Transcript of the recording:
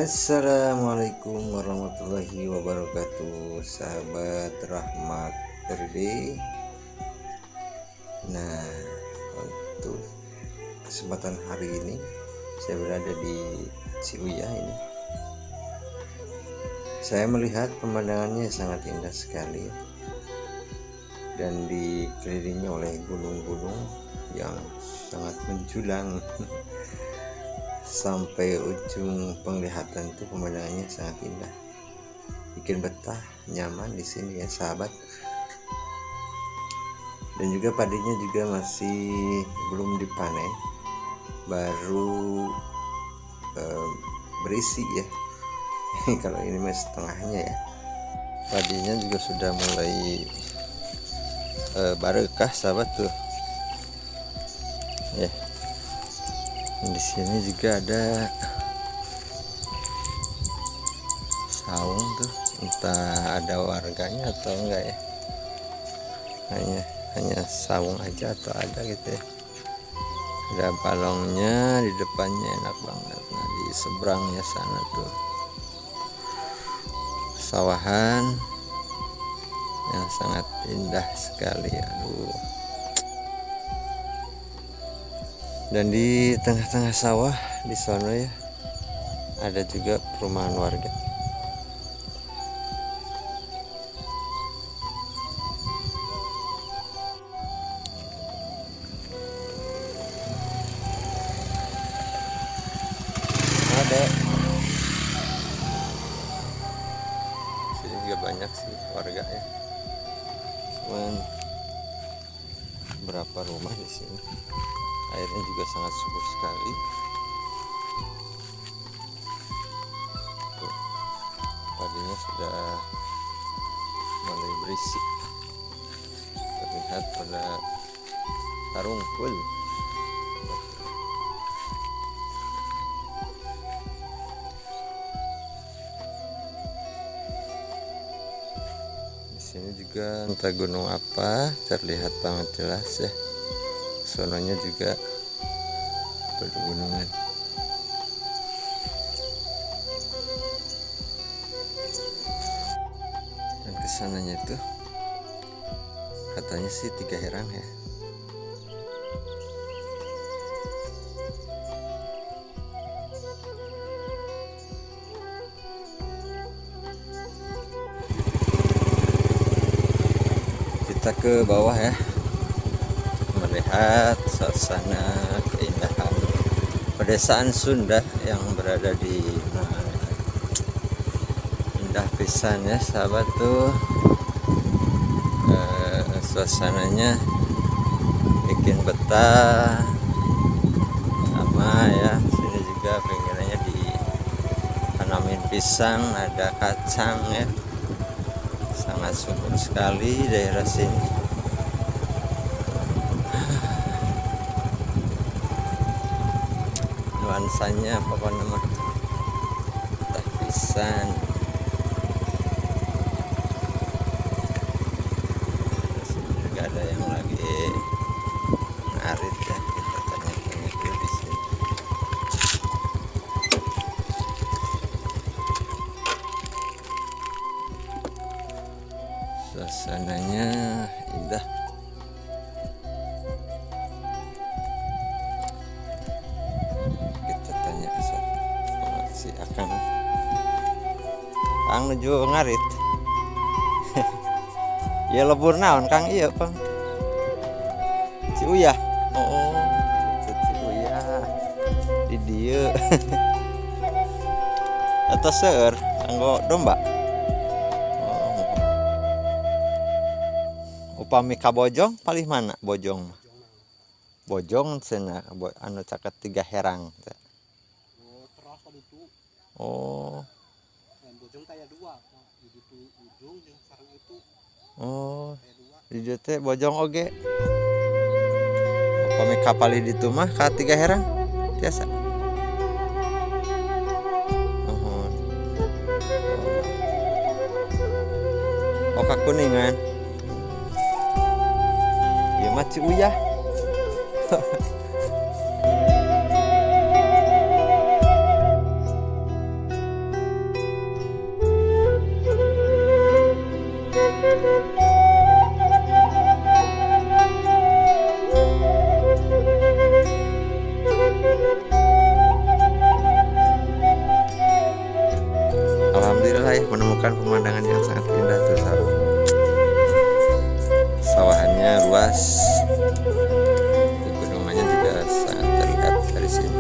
Assalamualaikum warahmatullahi wabarakatuh, sahabat Rahmat Everyday. Nah, untuk kesempatan hari ini saya berada di Ciuyah ini. Saya melihat pemandangannya sangat indah sekali dan dikelilingi oleh gunung-gunung yang sangat menjulang. Sampai ujung penglihatan tuh pemandangannya sangat indah, bikin betah, nyaman di sini ya sahabat. Dan juga padinya juga masih belum dipanen, baru berisi ya. Kalau ini masih setengahnya ya. Padinya juga sudah mulai barekah sahabat tuh ya. Di sini juga ada saung tuh, entah ada warganya atau enggak ya, hanya saung aja atau ada gitu ya. Ada balongnya di depannya, enak banget. Nah, di seberangnya sana tuh sawahan yang sangat indah sekali. Aduh. Dan di tengah-tengah sawah di sana ya ada juga perumahan warga. Ada sini juga banyak sih warga ya. Cuman berapa rumah di sini. Airnya juga sangat subur sekali. Tuh, padinya sudah mulai berisi, terlihat pada harungkul. Di sini juga entah gunung apa, terlihat banget jelas ya. Sononya juga pegunungan. Dan kesananya itu katanya sih 3 herang ya. Kita ke bawah ya, melihat suasana keindahan pedesaan Sunda yang berada di indah pisan ya sahabat tuh. Suasananya bikin betah sama ya. Sini juga pinggirannya ditanamin pisang, ada kacang ya, sangat subur sekali daerah sini. Nuansanya pokoknya mah teh pisan. Terus juga ada yang lagi ngarit ya, kita tanya-tanya dulu di sini. Suasananya indah. Si Akang Kang nuju ngarit. Ya lebur naon Kang iya Pang? Ciuyah. Oh, itu Ciuyah. Di dieu. Atau seueur kanggo domba. Oh. Upami ka Bojong palih mana Bojong? Bojong cenah anu caket 3 herang. Oh. Bojong taya 2, di ditu ujung jeung sareng itu. Oh. Di dieu teh bojong oge. Upami kapali ditu mah ka 3 herang biasa. Oh. Oh, ka Kuningan. Ieu mah Ciuyah. luas. Pegunungannya juga sangat terlihat dari sini.